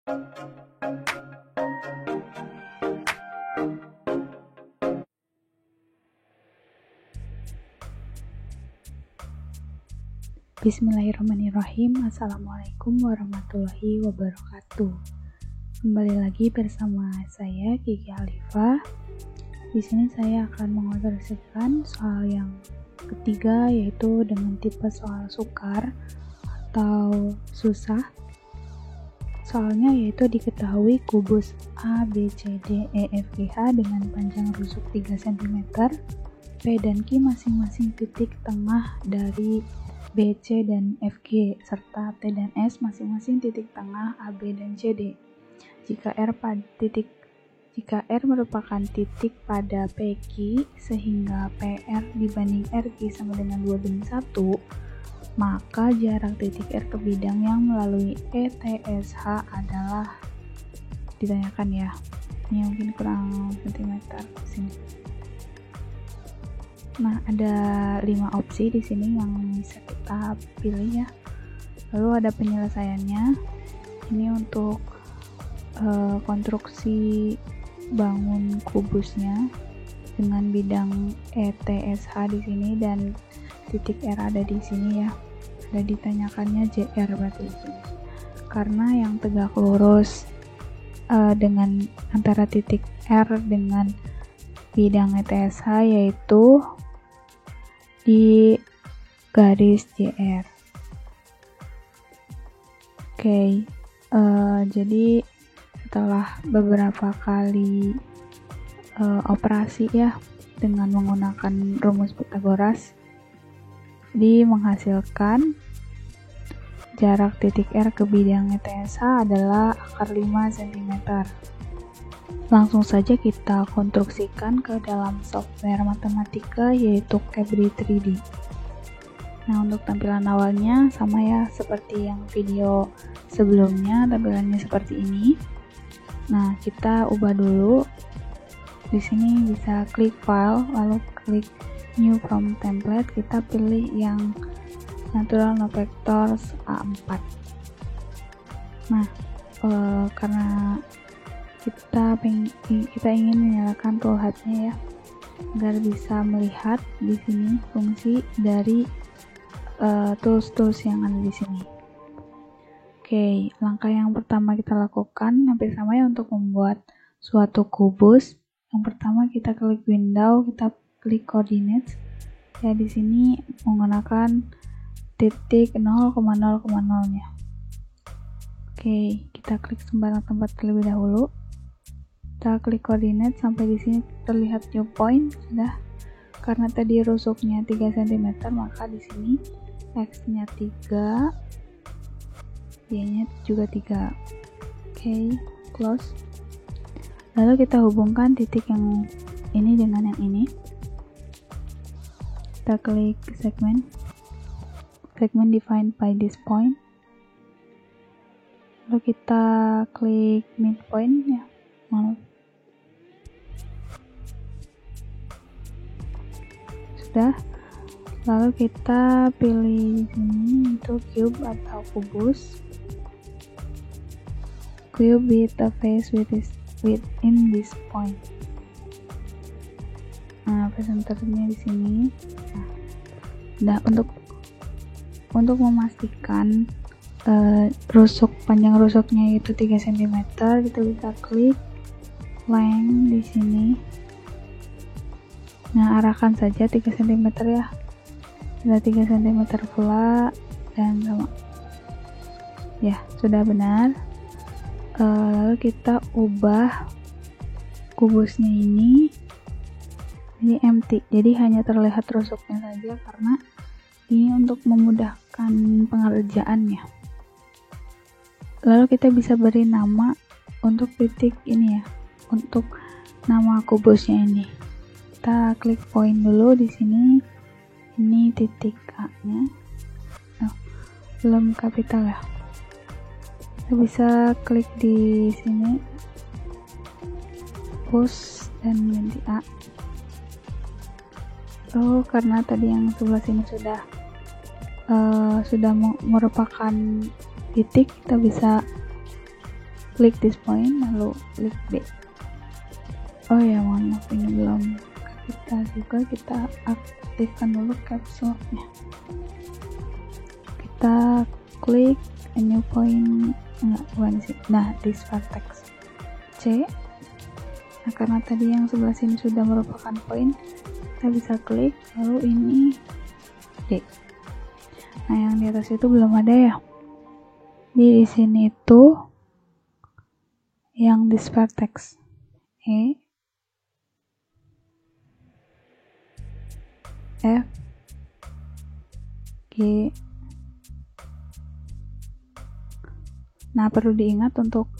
Bismillahirrahmanirrahim. Assalamualaikum warahmatullahi wabarakatuh. Kembali lagi bersama saya Kiki Alifah. Di sini saya akan mengoperasikan soal yang ketiga, yaitu dengan tipe soal sukar atau susah. Soalnya yaitu diketahui kubus A, B, C, D, E, F, G, H dengan panjang rusuk 3 cm, P dan Q masing-masing titik tengah dari B, C, dan F, G, serta T dan S masing-masing titik tengah A, B, dan C, D. Jika R merupakan titik pada PQ sehingga PR dibanding RQ sama dengan 2/1, maka jarak titik R ke bidang yang melalui ETSH adalah, ditanyakan ya, ini mungkin kurang sentimeter sini. Nah, ada 5 opsi di sini yang bisa kita pilih ya. Lalu ada penyelesaiannya. Ini untuk konstruksi bangun kubusnya dengan bidang ETSH di sini dan titik R ada di sini ya. Ada ditanyakannya JR berarti itu. Karena yang tegak lurus dengan antara titik R dengan bidang ETSH yaitu di garis JR. Jadi setelah beberapa kali operasi ya dengan menggunakan rumus Pythagoras, menghasilkan jarak titik R ke bidang ETSH adalah akar 5 cm. Langsung saja kita konstruksikan ke dalam software matematika yaitu Cabri 3D. Nah, untuk tampilan awalnya sama ya seperti yang video sebelumnya, tampilannya seperti ini. Nah, kita ubah dulu. Di sini bisa klik file, lalu klik new from template, kita pilih yang natural no vectors A4. Nah, karena kita ingin menyalakan toolhead-nya ya, agar bisa melihat di sini fungsi dari tools-tools yang ada di sini. Langkah yang pertama kita lakukan hampir sama ya untuk membuat suatu kubus. Yang pertama kita klik window, kita klik coordinates. Ya, di sini menggunakan titik 0,0,0-nya. Kita klik sembarang tempat terlebih dahulu. Kita klik koordinat sampai di sini terlihat new point sudah. Karena tadi rusuknya 3 cm, maka di sini X-nya 3, Y-nya juga 3. Close. Lalu kita hubungkan titik yang ini dengan yang ini. Kita klik segment defined by this point. Lalu kita klik midpoint ya. Sudah. Lalu kita pilih ini untuk cube atau kubus. Cube with a face within this point. Nah, presenternya di sini. Nah, untuk memastikan panjang rusuknya itu 3 cm, kita bisa klik length di sini. Nah, arahkan saja 3 cm ya. Sudah 3 cm pula dan sama. Ya, sudah benar. Lalu kita ubah kubusnya ini empty. Jadi hanya terlihat rusuknya saja karena ini untuk memudahkan pengerjaannya. Lalu kita bisa beri nama untuk titik ini ya, untuk nama kubusnya ini. Kita klik point dulu di sini. Ini titik A-nya. Belum kapital ya. Kita bisa klik di sini, push dan ganti A. Karena tadi yang sebelah sini sudah merupakan titik, kita bisa klik this point lalu klik B. Oh ya, mohon maaf ini belum kita juga, kita aktifkan dulu caps lock-nya. Kita klik a new point, bukan sih. Nah, this vertex C. Nah, karena tadi yang sebelah sini sudah merupakan point, kita bisa klik lalu ini D. Nah, yang di atas itu belum ada ya. Di sini itu yang this vertex E, F, G. Nah, perlu diingat untuk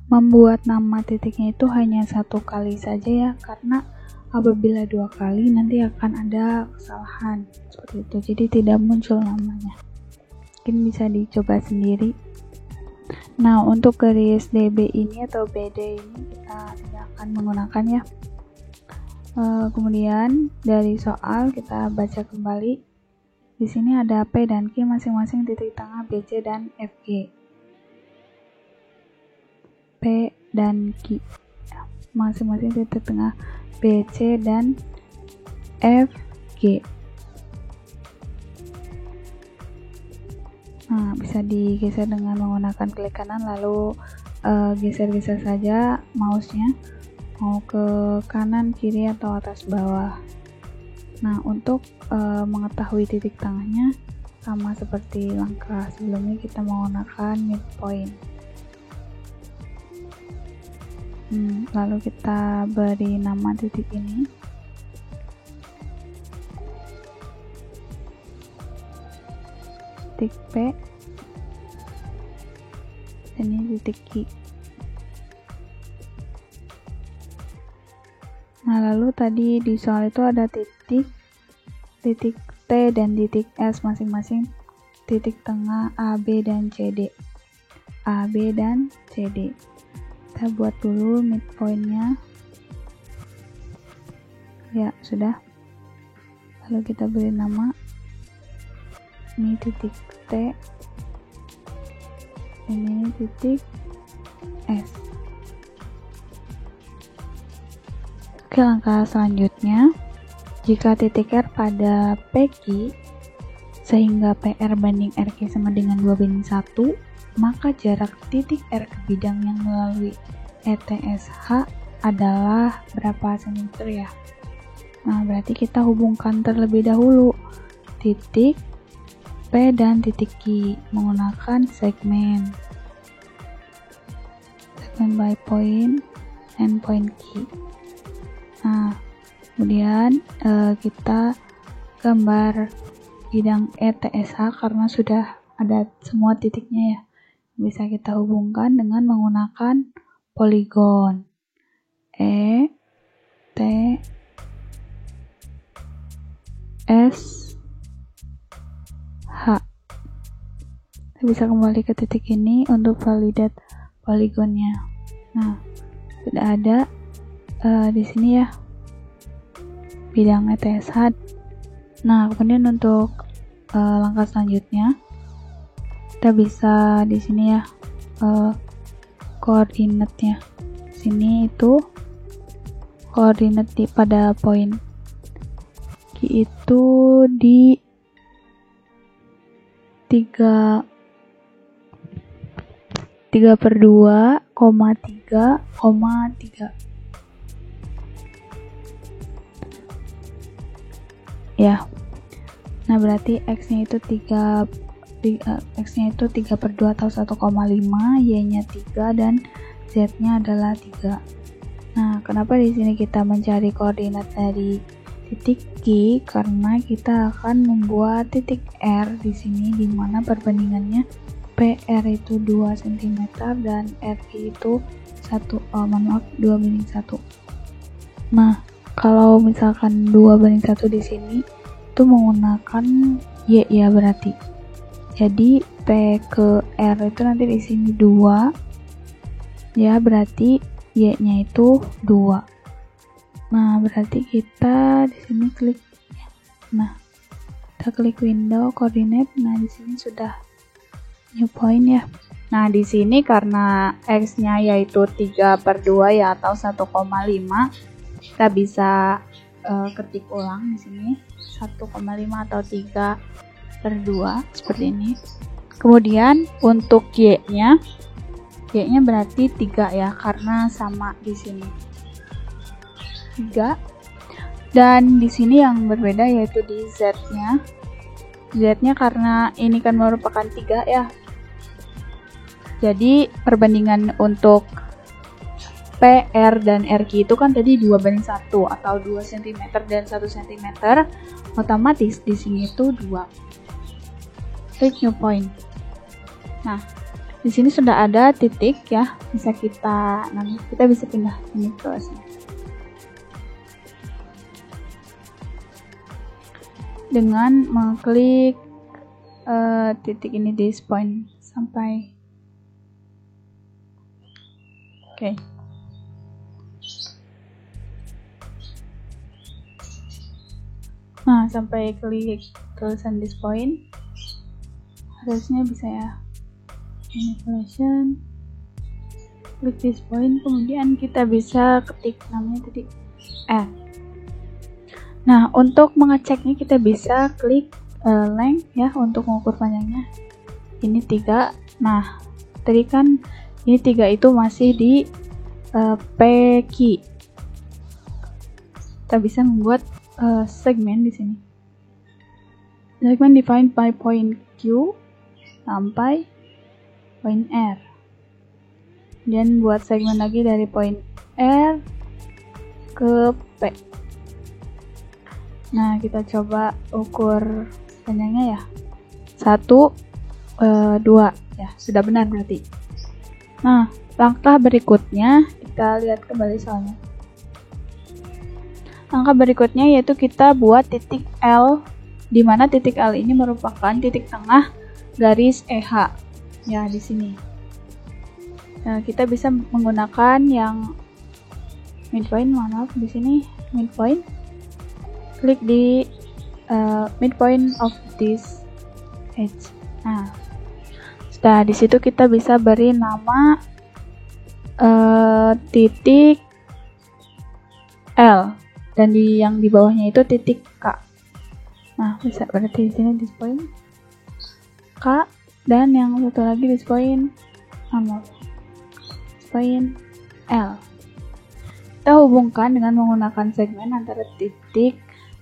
membuat nama titiknya itu hanya satu kali saja ya, karena apabila dua kali nanti akan ada kesalahan seperti itu, jadi tidak muncul namanya. Mungkin bisa dicoba sendiri. Nah, untuk garis DB ini atau BD ini kita tidak akan menggunakan ya. Kemudian dari soal kita baca kembali. Di sini ada P dan Q masing-masing titik tengah BC dan FG. P dan Q masing-masing titik tengah BC dan FG. Nah, bisa digeser dengan menggunakan klik kanan lalu geser-geser saja mouse-nya mau ke kanan, kiri, atau atas bawah. Nah, untuk mengetahui titik tengahnya sama seperti langkah sebelumnya, kita menggunakan midpoint. Lalu kita beri nama titik ini. Titik P. Ini titik Q. Nah, lalu tadi di soal itu ada titik T dan titik S masing-masing titik tengah AB dan CD. AB dan CD. Kita buat dulu midpointnya. Ya, sudah. Lalu kita beri nama. Ini titik T. Ini titik S. Oke, langkah selanjutnya, jika titik R pada PQ sehingga PR banding RQ sama dengan 2:1, maka jarak titik R ke bidang yang melalui ETSH adalah berapa cm ya? Nah, berarti kita hubungkan terlebih dahulu titik P dan titik Q menggunakan segmen by point and point Q. Nah, kemudian kita gambar bidang ETSH karena sudah ada semua titiknya ya. Bisa kita hubungkan dengan menggunakan poligon E, T, S, H. Kita bisa kembali ke titik ini untuk validate poligonnya. Nah, sudah ada di sini ya bidang ETSH. Nah, kemudian untuk langkah selanjutnya kita bisa di sini ya koordinatnya. Sini itu koordinat pada poin Q itu di 3/2,3,3 ya. Nah, berarti X-nya itu 3/2 atau 1,5, Y-nya 3 dan Z-nya adalah 3. Nah, kenapa di sini kita mencari koordinat dari titik Q? Karena kita akan membuat titik R di sini di mana perbandingannya PR itu 2 cm dan RQ itu 2/1. Nah, kalau misalkan 2/1 di sini itu menggunakan Y ya berarti. Jadi P ke R itu nanti di sini 2. Ya, berarti Y-nya itu 2. Nah, berarti kita di sini klik. Nah, kita klik window koordinat. Nah, di sini sudah new point ya. Nah, di sini karena X-nya yaitu 3/2 ya, atau 1,5, kita bisa ketik ulang di sini 1,5 atau 3/2 seperti ini. Kemudian untuk Y-nya berarti 3 ya, karena sama di sini 3. Dan di sini yang berbeda yaitu di Z-nya. Z-nya karena ini kan merupakan 3 ya. Jadi perbandingan untuk P, R, dan RQ itu kan tadi 2/1 atau 2 cm dan 1 cm. Otomatis di sini itu 2. Klik new point. Nah, di sini sudah ada titik ya. Kita bisa pindah ini ke sini. Dengan mengklik titik ini di this point sampai oke. Nah, sampai klik tulisan this point harusnya bisa ya. Manipulation, klik this point, kemudian kita bisa ketik namanya titik F. Nah, untuk mengeceknya kita bisa klik length ya, untuk mengukur panjangnya. Ini 3. Nah, tadi kan ini 3 itu masih di PQ. Kita bisa membuat segmen di sini. Segmen defined by point Q sampai point R. Dan buat segmen lagi dari point R ke P. Nah, kita coba ukur panjangnya ya. 1, 2 ya, sudah benar berarti. Nah, langkah berikutnya kita lihat kembali soalnya. Langkah berikutnya yaitu kita buat titik L, di mana titik L ini merupakan titik tengah garis EH. Ya, di sini. Nah, kita bisa menggunakan yang midpoint, di sini midpoint. Klik di midpoint of this edge. Nah, setelah di situ kita bisa beri nama titik L, dan yang di bawahnya itu titik K. Nah, bisa berarti di sini this point K, dan yang satu lagi this point L. Kita hubungkan dengan menggunakan segmen antara titik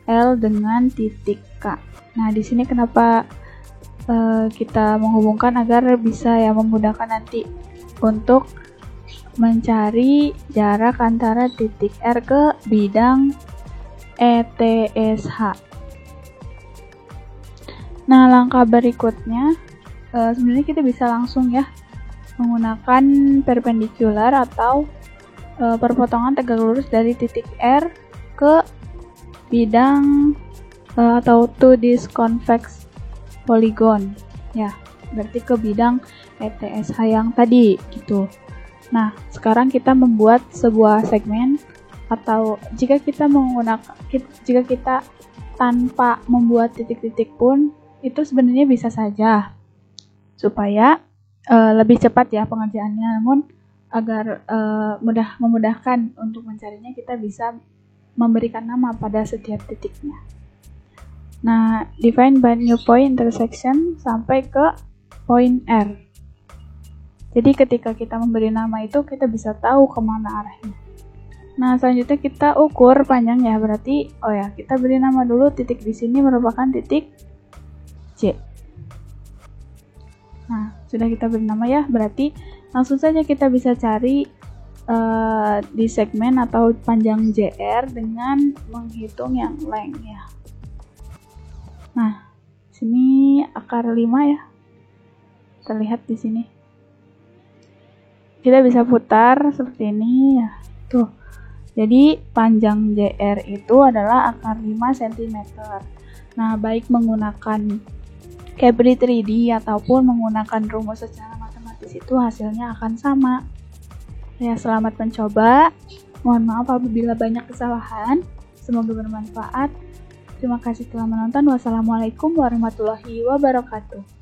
L dengan titik K. Nah, di sini kenapa kita menghubungkan agar bisa ya memudahkan nanti untuk mencari jarak antara titik R ke bidang ETSH. Nah, langkah berikutnya sebenarnya kita bisa langsung ya menggunakan perpendicular atau perpotongan tegak lurus dari titik R ke bidang atau to this convex polygon ya, berarti ke bidang ETSH yang tadi gitu. Nah, sekarang kita membuat sebuah segmen, atau jika kita tanpa membuat titik-titik pun itu sebenarnya bisa saja, supaya lebih cepat ya pengerjaannya. Namun agar memudahkan untuk mencarinya, kita bisa memberikan nama pada setiap titiknya. Nah, define by new point intersection sampai ke point R. Jadi ketika kita memberi nama itu, kita bisa tahu kemana arahnya. Nah, selanjutnya kita ukur panjang ya, berarti kita beri nama dulu titik di sini merupakan titik J. Nah, sudah kita beri nama ya, berarti langsung saja kita bisa cari di segmen atau panjang JR dengan menghitung yang length ya. Nah, sini akar 5 ya. Terlihat di sini. Kita bisa putar seperti ini ya. Tuh. Jadi panjang JR itu adalah akar 5 cm. Nah, baik menggunakan Cabri 3D ataupun menggunakan rumus secara matematis itu hasilnya akan sama. Ya, selamat mencoba. Mohon maaf apabila banyak kesalahan. Semoga bermanfaat. Terima kasih telah menonton. Wassalamualaikum warahmatullahi wabarakatuh.